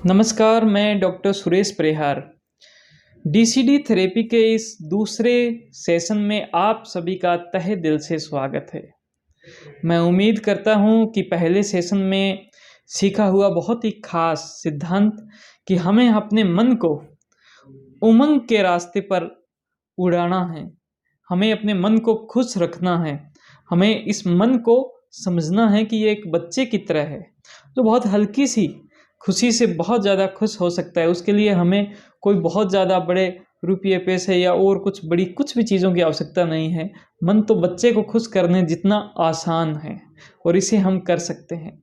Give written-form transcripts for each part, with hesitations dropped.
नमस्कार, मैं डॉक्टर सुरेश परिहार। डीसीडी थेरेपी के इस दूसरे सेशन में आप सभी का तहे दिल से स्वागत है। मैं उम्मीद करता हूँ कि पहले सेशन में सीखा हुआ बहुत ही खास सिद्धांत कि हमें अपने मन को उमंग के रास्ते पर उड़ाना है, हमें अपने मन को खुश रखना है, हमें इस मन को समझना है कि ये एक बच्चे की तरह है, जो बहुत हल्की सी खुशी से बहुत ज़्यादा खुश हो सकता है। उसके लिए हमें कोई बहुत ज़्यादा बड़े रुपये, पैसे या और कुछ भी चीज़ों की आवश्यकता नहीं है। मन तो बच्चे को खुश करने जितना आसान है और इसे हम कर सकते हैं।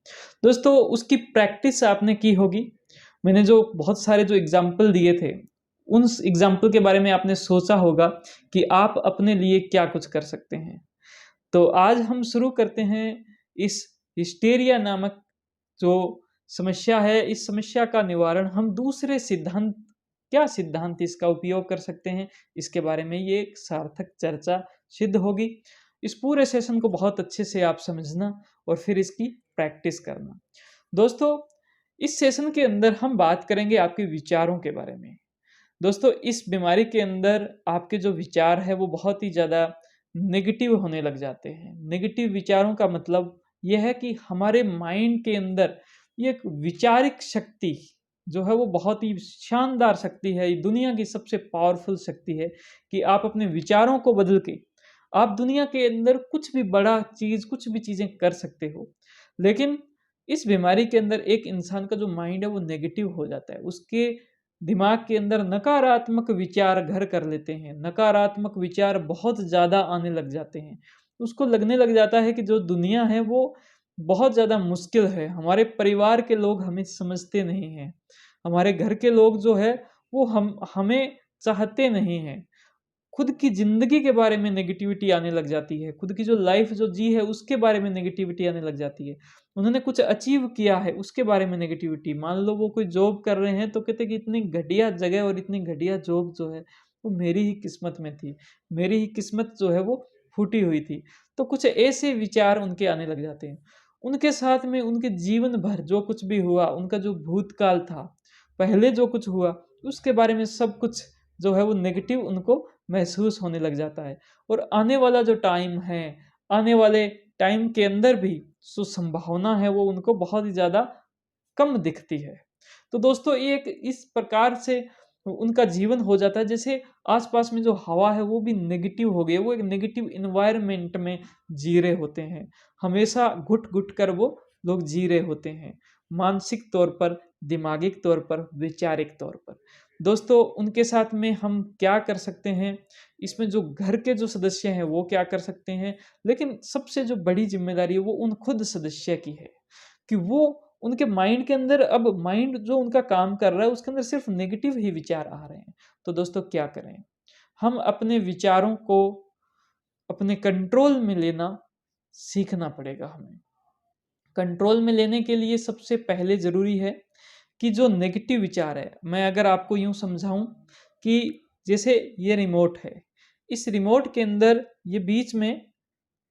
दोस्तों, उसकी प्रैक्टिस आपने की होगी। मैंने जो बहुत सारे जो एग्ज़ाम्पल दिए थे, उन एग्ज़ाम्पल के बारे में आपने सोचा होगा कि आप अपने लिए क्या कुछ कर सकते हैं। तो आज हम शुरू करते हैं इस हिस्टेरिया नामक जो समस्या है। इस समस्या का निवारण हम दूसरे सिद्धांत, क्या सिद्धांत इसका उपयोग कर सकते हैं, इसके बारे में ये एक सार्थक चर्चा सिद्ध होगी। इस पूरे सेशन को बहुत अच्छे से आप समझना और फिर इसकी प्रैक्टिस करना। दोस्तों, इस सेशन के अंदर हम बात करेंगे आपके विचारों के बारे में। दोस्तों, इस बीमारी के अंदर आपके जो विचार है वो बहुत ही ज़्यादा नेगेटिव होने लग जाते हैं। नेगेटिव विचारों का मतलब यह है कि हमारे माइंड के अंदर ये एक विचारिक शक्ति जो है वो बहुत ही शानदार शक्ति है। ये दुनिया की सबसे पावरफुल शक्ति है कि आप अपने विचारों को बदल के आप दुनिया के अंदर कुछ भी बड़ा चीज़, कुछ भी चीज़ें कर सकते हो। लेकिन इस बीमारी के अंदर एक इंसान का जो माइंड है वो नेगेटिव हो जाता है। उसके दिमाग के अंदर नकारात्मक विचार घर कर लेते हैं, नकारात्मक विचार बहुत ज़्यादा आने लग जाते हैं। उसको लगने लग जाता है कि जो दुनिया है वो बहुत ज़्यादा मुश्किल है, हमारे परिवार के लोग हमें समझते नहीं हैं, हमारे घर के लोग जो है वो हमें चाहते नहीं हैं। खुद की ज़िंदगी के बारे में नेगेटिविटी आने लग जाती है, खुद की जो लाइफ़ जो जी है उसके बारे में नेगेटिविटी आने लग जाती है। उन्होंने कुछ अचीव किया है उसके बारे में नेगेटिविटी, मान लो वो कोई जॉब कर रहे हैं तो कहते हैं कि इतनी घटिया जगह और इतनी घटिया जॉब जो है वो मेरी ही किस्मत में थी, मेरी ही किस्मत जो है वो फूटी हुई थी। तो कुछ ऐसे विचार उनके आने लग जाते हैं। उनके साथ में उनके जीवन भर जो कुछ भी हुआ, उनका जो भूतकाल था, पहले जो कुछ हुआ, उसके बारे में सब कुछ जो है वो नेगेटिव उनको महसूस होने लग जाता है। और आने वाला जो टाइम है, आने वाले टाइम के अंदर भी जो संभावना है वो उनको बहुत ही ज़्यादा कम दिखती है। तो दोस्तों, ये एक इस प्रकार से उनका जीवन हो जाता है जैसे आस-पास में जो हवा है वो भी नेगेटिव हो गई है, वो एक नेगेटिव एनवायरनमेंट में जी रहे होते हैं। हमेशा घुट-घुट कर वो लोग जी रहे होते हैं, मानसिक तौर पर, दिमागिक तौर पर, वैचारिक तौर पर। दोस्तों, उनके साथ में हम क्या कर सकते हैं? इसमें जो घर के जो सदस्य हैं वो क्या कर सकते हैं? लेकिन सबसे जो बड़ी ज़िम्मेदारी है वो उन खुद सदस्य की है कि वो उनके माइंड के अंदर, अब माइंड जो उनका काम कर रहा है उसके अंदर सिर्फ नेगेटिव ही विचार आ रहे हैं। तो दोस्तों, क्या करें? हम अपने विचारों को अपने कंट्रोल में लेना सीखना पड़ेगा हमें। कंट्रोल में लेने के लिए सबसे पहले ज़रूरी है कि जो नेगेटिव विचार है, मैं अगर आपको यूँ समझाऊँ कि जैसे ये रिमोट है, इस रिमोट के अंदर ये बीच में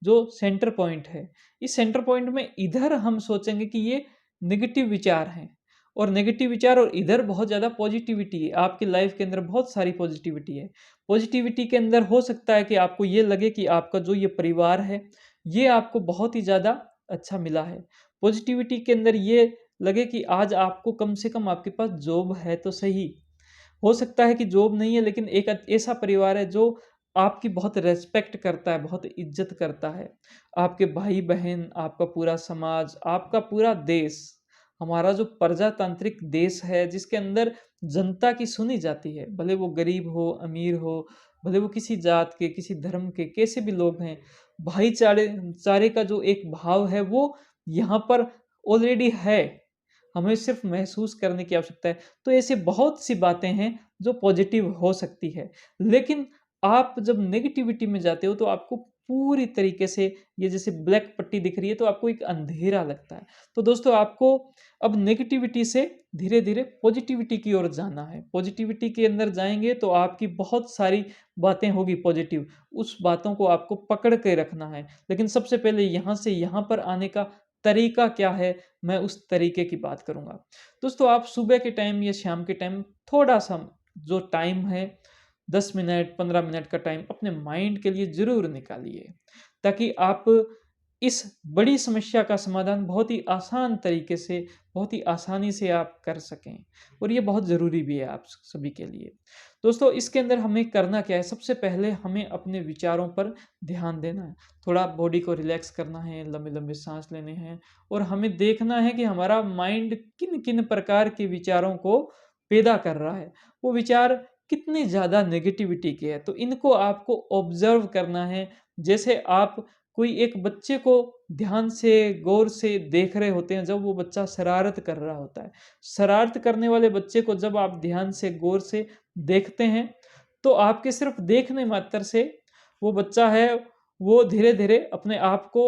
जो सेंटर पॉइंट है, इस सेंटर पॉइंट में इधर हम सोचेंगे कि ये नेगेटिव विचार हैं और नेगेटिव विचार, और इधर बहुत ज़्यादा पॉजिटिविटी है। आपकी लाइफ के अंदर बहुत सारी पॉजिटिविटी है। पॉजिटिविटी के अंदर हो सकता है कि आपको ये लगे कि आपका जो ये परिवार है, ये आपको बहुत ही ज़्यादा अच्छा मिला है। पॉजिटिविटी के अंदर ये लगे कि आज आपको कम से कम आपके पास जॉब है तो सही। हो सकता है कि जॉब नहीं है लेकिन एक ऐसा परिवार है जो आपकी बहुत रिस्पेक्ट करता है, बहुत इज़्ज़त करता है। आपके भाई-बहन, आपका पूरा समाज, आपका पूरा देश, हमारा जो प्रजातांत्रिक देश है जिसके अंदर जनता की सुनी जाती है, भले वो गरीब हो, अमीर हो, भले वो किसी जात के, किसी धर्म के, कैसे भी लोग हैं, चारे का जो एक भाव है वो यहाँ पर ऑलरेडी है। हमें सिर्फ महसूस करने की आवश्यकता है। तो ऐसी बहुत सी बातें हैं जो पॉजिटिव हो सकती है। लेकिन आप जब नेगेटिविटी में जाते हो तो आपको पूरी तरीके से ये जैसे ब्लैक पट्टी दिख रही है तो आपको एक अंधेरा लगता है। तो दोस्तों, आपको अब नेगेटिविटी से धीरे-धीरे पॉजिटिविटी की ओर जाना है। पॉजिटिविटी के अंदर जाएँगे तो आपकी बहुत सारी बातें होगी पॉजिटिव, उस बातों को आपको पकड़ के रखना है। लेकिन सबसे पहले यहाँ से यहाँ पर आने का तरीका क्या है, मैं उस तरीके की बात करूँगा। दोस्तों, आप सुबह के टाइम या शाम के टाइम थोड़ा-सा जो टाइम है 10 मिनट, 15 मिनट का टाइम अपने माइंड के लिए ज़रूर निकालिए, ताकि आप इस बड़ी समस्या का समाधान बहुत ही आसान तरीके से, बहुत ही आसानी से आप कर सकें, और ये बहुत ज़रूरी भी है आप सभी के लिए। दोस्तों, इसके अंदर हमें करना क्या है? सबसे पहले हमें अपने विचारों पर ध्यान देना है। थोड़ा बॉडी को रिलैक्स करना है, लंबे-लंबे साँस लेने हैं, और हमें देखना है कि हमारा माइंड किन-किन प्रकार के विचारों को पैदा कर रहा है। वो विचार कितने ज़्यादा नेगेटिविटी के हैं, तो इनको आपको ऑब्ज़र्व करना है। जैसे आप कोई एक बच्चे को ध्यान से, गौर से देख रहे होते हैं जब वो बच्चा शरारत कर रहा होता है। शरारत करने वाले बच्चे को जब आप ध्यान से, गौर से देखते हैं, तो आपके सिर्फ़ देखने मात्र से वो बच्चा है, वो धीरे-धीरे अपने आप को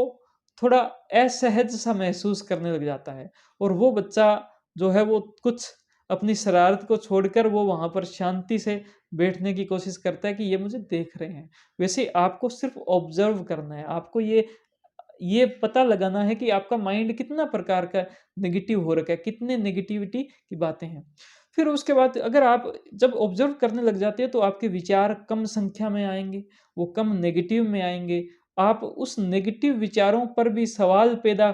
थोड़ा असहज-सा महसूस करने लग जाता है, और वो बच्चा जो है वो कुछ अपनी शरारत को छोड़कर वो वहाँ पर शांति से बैठने की कोशिश करता है कि ये मुझे देख रहे हैं। वैसे आपको सिर्फ़ ऑब्ज़र्व करना है, आपको ये पता लगाना है कि आपका माइंड कितना प्रकार का नेगेटिव हो रखा है, कितने नेगेटिविटी की बातें हैं। फिर उसके बाद अगर आप जब ऑब्ज़र्व करने लग जाते हैं, तो आपके विचार कम संख्या में आएँगे, वो कम नेगेटिव में आएँगे। आप उस नेगेटिव विचारों पर भी सवाल पैदा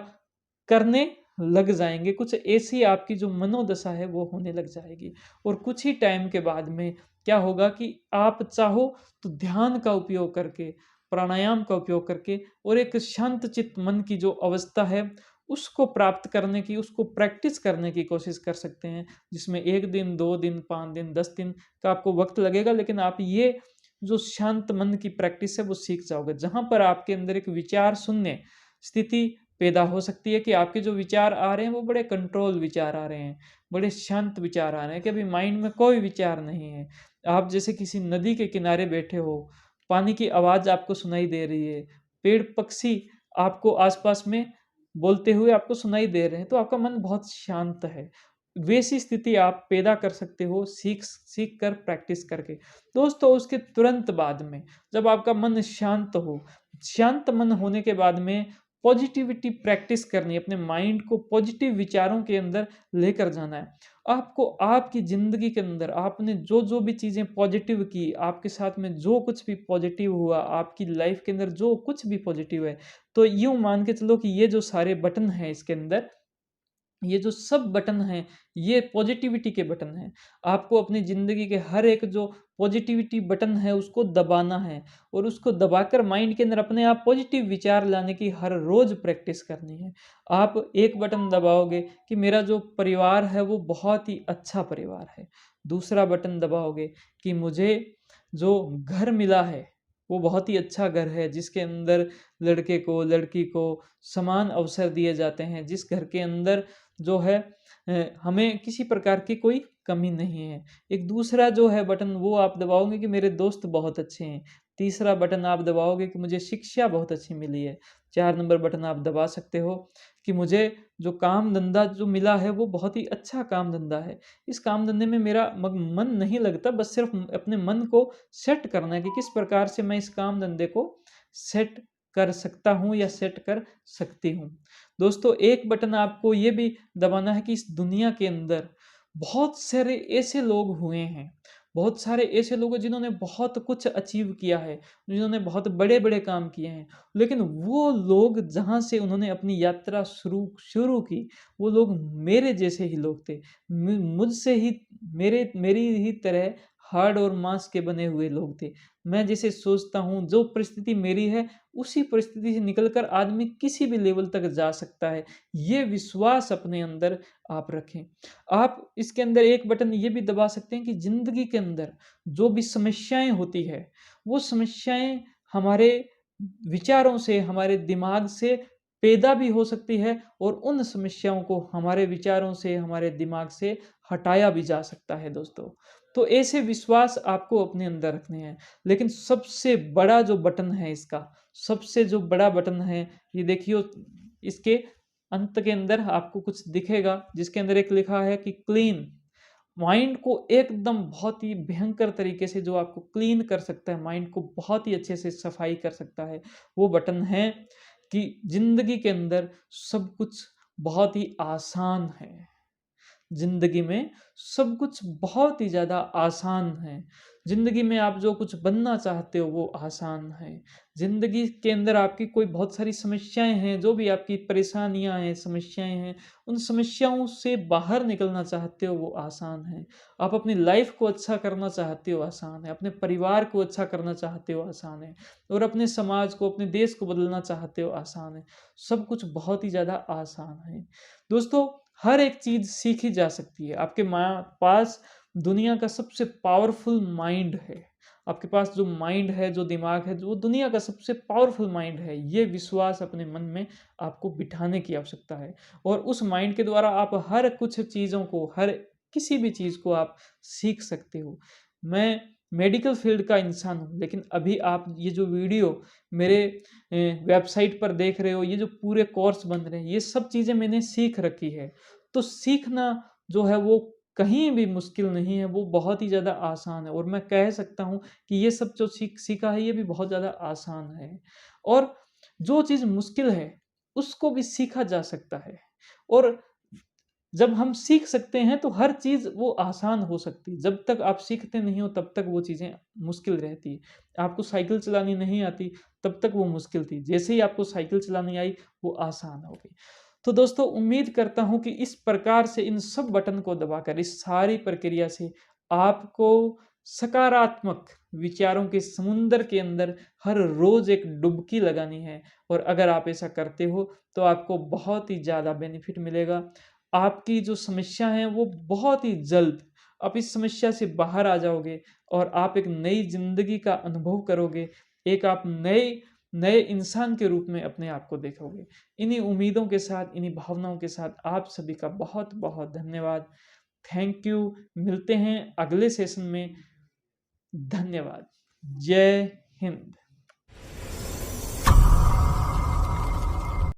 करने लग जाएँगे, कुछ ऐसी आपकी जो मनोदशा है वो होने लग जाएगी, और कुछ ही टाइम के बाद में क्या होगा कि आप चाहो तो ध्यान का उपयोग करके, प्राणायाम का उपयोग करके, और एक शांत चित्त मन की जो अवस्था है, उसको प्राप्त करने की, उसको प्रैक्टिस करने की कोशिश कर सकते हैं, जिसमें 1 दिन, 2 दिन, 5 दिन, 10 दिन का आपको वक़्त लगेगा, लेकिन आप ये जो शांत मन की प्रैक्टिस है वो सीख जाओगे। जहाँ पर आपके अंदर एक विचार शून्य स्थिति पैदा हो सकती है कि आपके जो विचार आ रहे हैं वो बड़े कंट्रोल विचार आ रहे हैं, बड़े शांत विचार आ रहे हैं कि अभी माइंड में कोई विचार नहीं है। आप जैसे किसी नदी के किनारे बैठे हो, पानी की आवाज़ आपको सुनाई दे रही है, पेड़-पक्षी आपको आस-पास में बोलते हुए आपको सुनाई दे रहे हैं, तो आपका मन बहुत शांत है। वैसी स्थिति आप पैदा कर सकते हो सीख कर प्रैक्टिस करके। दोस्तों, उसके तुरंत बाद में जब आपका मन शांत हो, शांत मन होने के बाद में पॉजिटिविटी प्रैक्टिस करनी है, अपने माइंड को पॉजिटिव विचारों के अंदर लेकर जाना है। आपको आपकी ज़िंदगी के अंदर आपने जो-जो भी चीज़ें पॉजिटिव की, आपके साथ में जो कुछ भी पॉजिटिव हुआ, आपकी लाइफ़ के अंदर जो कुछ भी पॉजिटिव है, तो यूँ मान के चलो कि ये जो सारे बटन हैं इसके अंदर, ये जो सब बटन हैं, ये पॉजिटिविटी के बटन हैं। आपको अपनी ज़िंदगी के हर एक जो पॉजिटिविटी बटन है, उसको दबाना है, और उसको दबाकर माइंड के अंदर अपने आप पॉजिटिव विचार लाने की हर रोज़ प्रैक्टिस करनी है। आप एक बटन दबाओगे कि मेरा जो परिवार है, वो बहुत ही अच्छा परिवार है। दूसरा बटन दबाओगे कि मुझे जो घर मिला है, वो बहुत ही अच्छा घर है, जिसके अंदर लड़के को, लड़की को समान अवसर दिए जाते हैं, जिस घर के अंदर जो है हमें किसी प्रकार की कोई कमी नहीं है। एक दूसरा जो है बटन वो आप दबाओगे कि मेरे दोस्त बहुत अच्छे हैं। तीसरा बटन आप दबाओगे कि मुझे शिक्षा बहुत अच्छी मिली है। 4 नंबर बटन आप दबा सकते हो कि मुझे जो काम-धंधा जो मिला है वो बहुत ही अच्छा काम-धंधा है। इस काम-धंधे में मेरा मन नहीं लगता, बस सिर्फ़ अपने मन को सेट करना है कि किस प्रकार से मैं इस काम-धंधे को सेट कर सकता हूँ या सेट कर सकती हूँ। दोस्तों, एक बटन आपको ये भी दबाना है कि इस दुनिया के अंदर बहुत सारे ऐसे लोग हुए हैं, बहुत सारे ऐसे लोग हैं जिन्होंने बहुत कुछ अचीव किया है, जिन्होंने बहुत बड़े-बड़े काम किए हैं। लेकिन वो लोग जहाँ से उन्होंने अपनी यात्रा शुरू शुरू की, वो लोग मेरे जैसे ही लोग थे। मुझसे ही मेरी ही तरह हाड़ और माँस के बने हुए लोग थे। मैं जैसे सोचता हूँ, जो परिस्थिति मेरी है, उसी परिस्थिति से निकल कर आदमी किसी भी लेवल तक जा सकता है। ये विश्वास अपने अंदर आप रखें। आप इसके अंदर एक बटन ये भी दबा सकते हैं कि ज़िंदगी के अंदर जो भी समस्याएँ होती हैं, वो समस्याएँ हमारे विचारों से, हमारे दिमाग से पैदा भी हो सकती है, और उन समस्याओं को हमारे विचारों से, हमारे दिमाग से हटाया भी जा सकता है दोस्तों। तो ऐसे विश्वास आपको अपने अंदर रखने हैं। लेकिन सबसे बड़ा जो बटन है इसका, सबसे जो बड़ा बटन है, ये देखिए इसके अंत के अंदर आपको कुछ दिखेगा, जिसके अंदर एक लिखा है कि क्लीन। माइंड को एकदम बहुत ही भयंकर तरीके से जो आपको क्लीन कर सकता है, माइंड को बहुत ही अच्छे से सफाई कर सकता है, वो बटन है कि जिंदगी के अंदर सब कुछ बहुत ही आसान है। जिंदगी में सब कुछ बहुत ही ज़्यादा आसान है। जिंदगी में आप जो कुछ बनना चाहते हो वो आसान है। जिंदगी के अंदर आपकी कोई बहुत सारी समस्याएं हैं, जो भी आपकी परेशानियां हैं, समस्याएं हैं, उन समस्याओं से बाहर निकलना चाहते हो वो आसान है। आप अपनी लाइफ को अच्छा करना चाहते हो, आसान है। अपने परिवार को अच्छा करना चाहते हो, आसान है। और अपने समाज को, अपने देश को बदलना चाहते हो, आसान है। सब कुछ बहुत ही ज़्यादा आसान है। दोस्तों, हर एक चीज सीखी जा सकती है। आपके पास दुनिया का सबसे पावरफुल माइंड है। आपके पास जो माइंड है, जो दिमाग है, जो दुनिया का सबसे पावरफुल माइंड है, ये विश्वास अपने मन में आपको बिठाने की आवश्यकता है। और उस माइंड के द्वारा आप हर कुछ चीज़ों को, हर किसी भी चीज़ को आप सीख सकते हो। मैं मेडिकल फील्ड का इंसान हूँ, लेकिन अभी आप ये जो वीडियो मेरे वेबसाइट पर देख रहे हो, ये जो पूरे कोर्स बन रहे हैं, ये सब चीज़ें मैंने सीख रखी है। तो सीखना जो है वो कहीं भी मुश्किल नहीं है, वो बहुत ही ज़्यादा आसान है। और मैं कह सकता हूँ कि ये सब जो सीखा है, ये भी बहुत ज़्यादा आसान है। और जो चीज़ मुश्किल है उसको भी सीखा जा सकता है। और जब हम सीख सकते हैं तो हर चीज़ वो आसान हो सकती है। जब तक आप सीखते नहीं हो तब तक वो चीज़ें मुश्किल रहती है। आपको साइकिल चलानी नहीं आती तब तक वो मुश्किल थी। जैसे ही आपको साइकिल चलानी आई, वो आसान हो गई। तो दोस्तों, उम्मीद करता हूँ कि इस प्रकार से इन सब बटन को दबाकर, इस सारी प्रक्रिया से आपको सकारात्मक विचारों के समुंदर के अंदर हर रोज एक डुबकी लगानी है। और अगर आप ऐसा करते हो तो आपको बहुत ही ज़्यादा बेनिफिट मिलेगा। आपकी जो समस्या है वो बहुत ही जल्द, आप इस समस्या से बाहर आ जाओगे और आप एक नई जिंदगी का अनुभव करोगे। एक आप नए नए इंसान के रूप में अपने आप को देखोगे। इन्हीं उम्मीदों के साथ, इन्हीं भावनाओं के साथ आप सभी का बहुत बहुत धन्यवाद। Thank you. मिलते हैं अगले सेशन में। धन्यवाद। जय हिंद।